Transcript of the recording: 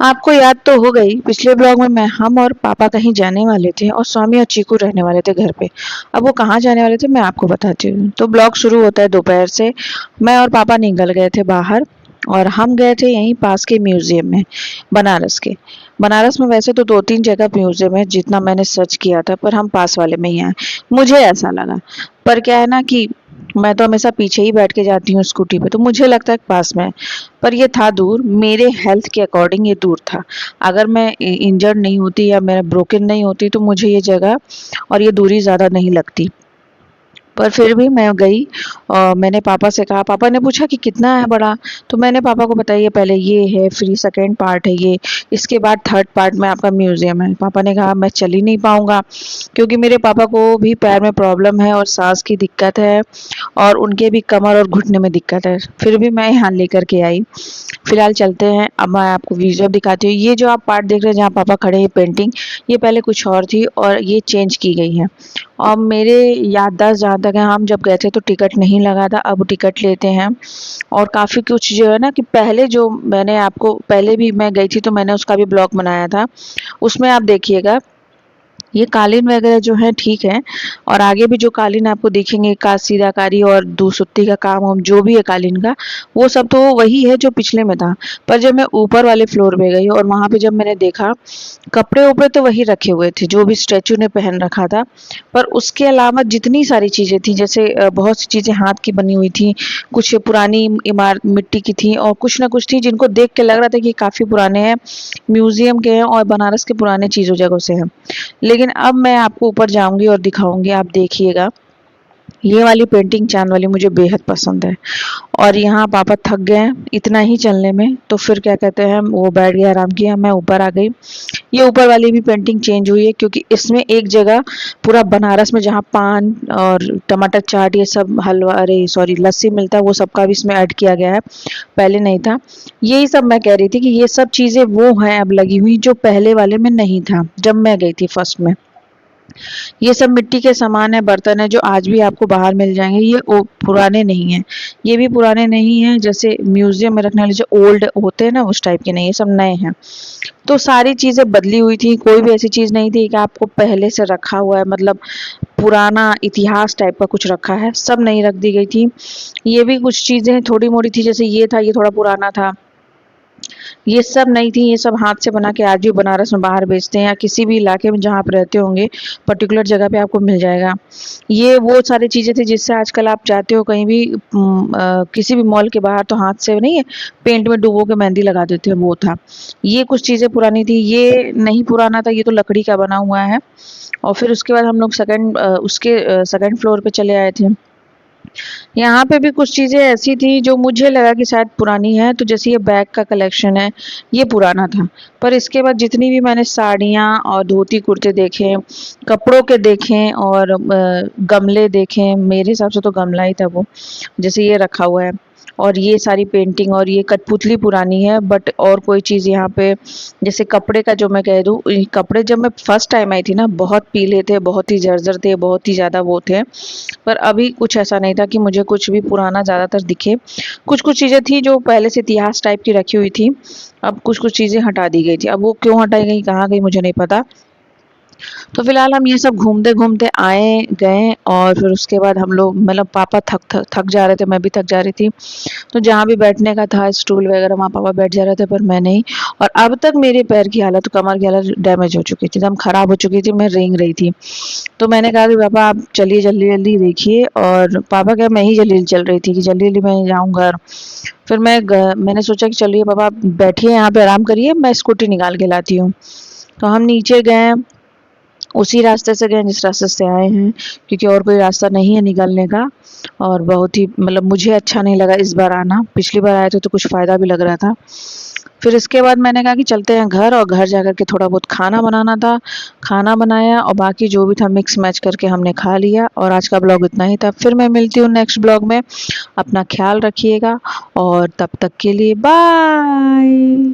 आपको याद तो हो गई, पिछले ब्लॉग में हम और पापा कहीं जाने वाले थे और स्वामी और चीकू रहने वाले थे घर पे। अब वो कहाँ जाने वाले थे मैं आपको बताती हूँ। तो ब्लॉग शुरू होता है दोपहर से। मैं और पापा निकल गए थे बाहर और हम गए थे यहीं पास के म्यूजियम में, बनारस के। बनारस में वैसे तो 2-3 जगह म्यूजियम है जितना मैंने सर्च किया था, पर हम पास वाले में ही आए। मुझे ऐसा लगा, पर क्या है ना कि मैं तो हमेशा पीछे ही बैठ के जाती हूँ स्कूटी पे, तो मुझे लगता है पास में है। पर ये था दूर, मेरे हेल्थ के अकॉर्डिंग ये दूर था। अगर मैं इंजर्ड नहीं होती या मैं ब्रोकन नहीं होती तो मुझे ये जगह और ये दूरी ज़्यादा नहीं लगती। पर फिर भी मैं गई और मैंने पापा से कहा, पापा ने पूछा कि कितना है बड़ा, तो मैंने पापा को बताया पहले ये है, फिर सेकंड पार्ट है ये, इसके बाद थर्ड पार्ट में आपका म्यूजियम है। पापा ने कहा मैं चल ही नहीं पाऊंगा, क्योंकि मेरे पापा को भी पैर में प्रॉब्लम है और सांस की दिक्कत है और उनके भी कमर और घुटने में दिक्कत है। फिर भी मैं यहाँ लेकर के आई। फिलहाल चलते हैं, अब मैं आपको विजुअल दिखाती हूँ। ये जो आप पार्ट देख रहे हैं जहाँ पापा खड़े हैं, पेंटिंग, ये पहले कुछ और थी और ये चेंज की गई है। और मेरे याददाश्त जहाँ तक है, हम जब गए थे तो टिकट नहीं लगा था, अब टिकट लेते हैं। और काफ़ी कुछ जो है ना कि पहले जो मैंने आपको, पहले भी मैं गई थी तो मैंने उसका भी ब्लॉग बनाया था, उसमें आप देखिएगा। ये कालीन वगैरह जो है ठीक है, और आगे भी जो कालीन आपको दिखेंगे का सीधाकारी और दुसुत्ती का काम हम जो भी है कालीन का, वो सब तो वही है जो पिछले में था। पर जब मैं ऊपर वाले फ्लोर पे गई और वहां पे जब मैंने देखा, कपड़े उपड़े तो वही रखे हुए थे जो भी स्टैचू ने पहन रखा था, पर उसके अलावा जितनी सारी चीजें थी, जैसे बहुत सी चीजें हाथ की बनी हुई थी, कुछ पुरानी इमारत मिट्टी की थी और कुछ ना कुछ थी जिनको देख के लग रहा था कि काफी पुराने हैं, म्यूजियम के हैं और बनारस के पुराने चीजों जगहों से हैं। लेकिन अब मैं आपको ऊपर जाऊंगी और दिखाऊंगी, आप देखिएगा। ये वाली पेंटिंग चांद वाली मुझे बेहद पसंद है। और यहाँ पापा थक गए हैं इतना ही चलने में, तो फिर क्या कहते हैं, वो बैठ गया, आराम किया, मैं ऊपर आ गई। ये ऊपर वाली भी पेंटिंग चेंज हुई है, क्योंकि इसमें एक जगह पूरा बनारस में जहाँ पान और टमाटर चाट ये सब, हलवा, अरे सॉरी, लस्सी मिलता है, वो सबका भी इसमें ऐड किया गया है, पहले नहीं था। यही सब मैं कह रही थी कि ये सब चीजें वो हैं अब लगी हुई जो पहले वाले में नहीं था जब मैं गई थी फर्स्ट में। ये सब मिट्टी के सामान है, बर्तन है, जो आज भी आपको बाहर मिल जाएंगे। ये पुराने नहीं हैं, ये भी पुराने नहीं हैं, जैसे म्यूजियम में रखने वाले जो ओल्ड होते हैं ना उस टाइप के नहीं, ये सब नए हैं। तो सारी चीजें बदली हुई थी, कोई भी ऐसी चीज नहीं थी कि आपको पहले से रखा हुआ है, मतलब पुराना इतिहास टाइप का कुछ रखा है, सब नहीं रख दी गई थी। ये भी कुछ चीजें थोड़ी मोड़ी थी, जैसे ये था, ये थोड़ा पुराना था, ये सब नहीं थी। ये सब हाथ से बना के आज भी बनारस में बाहर बेचते हैं, या किसी भी इलाके में जहाँ आप रहते होंगे पर्टिकुलर जगह पे आपको मिल जाएगा। ये वो सारी चीज़ें थी जिससे आजकल आप जाते हो कहीं भी, किसी भी मॉल के बाहर, तो हाथ से नहीं है, पेंट में डुबो के मेहंदी लगा देते हैं, वो था। ये कुछ चीज़ें पुरानी थी, ये नहीं पुराना था, ये तो लकड़ी का बना हुआ है। और फिर उसके बाद हम लोग सेकंड फ्लोर पे चले आए थे। यहाँ पे भी कुछ चीज़ें ऐसी थी जो मुझे लगा कि शायद पुरानी है, तो जैसे ये बैग का कलेक्शन है, ये पुराना था। पर इसके बाद जितनी भी मैंने साड़ियाँ और धोती कुर्ते देखे, कपड़ों के देखे और गमले देखे, मेरे हिसाब से तो गमला ही था वो, जैसे ये रखा हुआ है। और ये सारी पेंटिंग और ये कठपुतली पुरानी है, बट और कोई चीज़ यहाँ पे, जैसे कपड़े का जो मैं कह दूँ, ये कपड़े जब मैं फर्स्ट टाइम आई थी ना, बहुत पीले थे, बहुत ही जर्जर थे, बहुत ही ज़्यादा वो थे। पर अभी कुछ ऐसा नहीं था कि मुझे कुछ भी पुराना ज़्यादातर दिखे। कुछ कुछ चीज़ें थी जो पहले से इतिहास टाइप की रखी हुई थी, अब कुछ कुछ चीज़ें हटा दी गई थी। अब वो क्यों हटाई गई, कहाँ गई, मुझे नहीं पता। तो फिलहाल हम ये सब घूमते घूमते आए गए, और फिर उसके बाद हम लोग, मतलब पापा थक जा रहे थे, मैं भी थक जा रही थी, तो जहाँ भी बैठने का था स्टूल वगैरह वहाँ पापा बैठ जा रहे थे, पर मैं नहीं। और अब तक मेरे पैर की हालत, कमर की हालत डैमेज हो चुकी थी, एकदम खराब हो चुकी थी, मैं रेंग रही थी। तो मैंने कहा कि पापा आप चलिए, जल्दी जल्दी देखिए। और पापा क्या, मैं ही जल्दी जल्दी चल रही थी कि जल्दी जल्दी मैं जाऊँ घर। फिर मैंने सोचा कि चलिए पापा आप बैठिए यहाँ पे, आराम करिए, मैं स्कूटी निकाल के लाती हूँ। तो हम नीचे गए, उसी रास्ते से गए जिस रास्ते से आए हैं, क्योंकि और कोई रास्ता नहीं है निकलने का। और बहुत ही, मतलब मुझे अच्छा नहीं लगा इस बार आना, पिछली बार आए थे तो कुछ फ़ायदा भी लग रहा था। फिर इसके बाद मैंने कहा कि चलते हैं घर, और घर जाकर के थोड़ा बहुत खाना बनाना था, खाना बनाया, और बाकी जो भी था मिक्स मैच करके हमने खा लिया। और आज का ब्लॉग इतना ही था, फिर मैं मिलती हूँ नेक्स्ट ब्लॉग में। अपना ख्याल रखिएगा और तब तक के लिए बाय।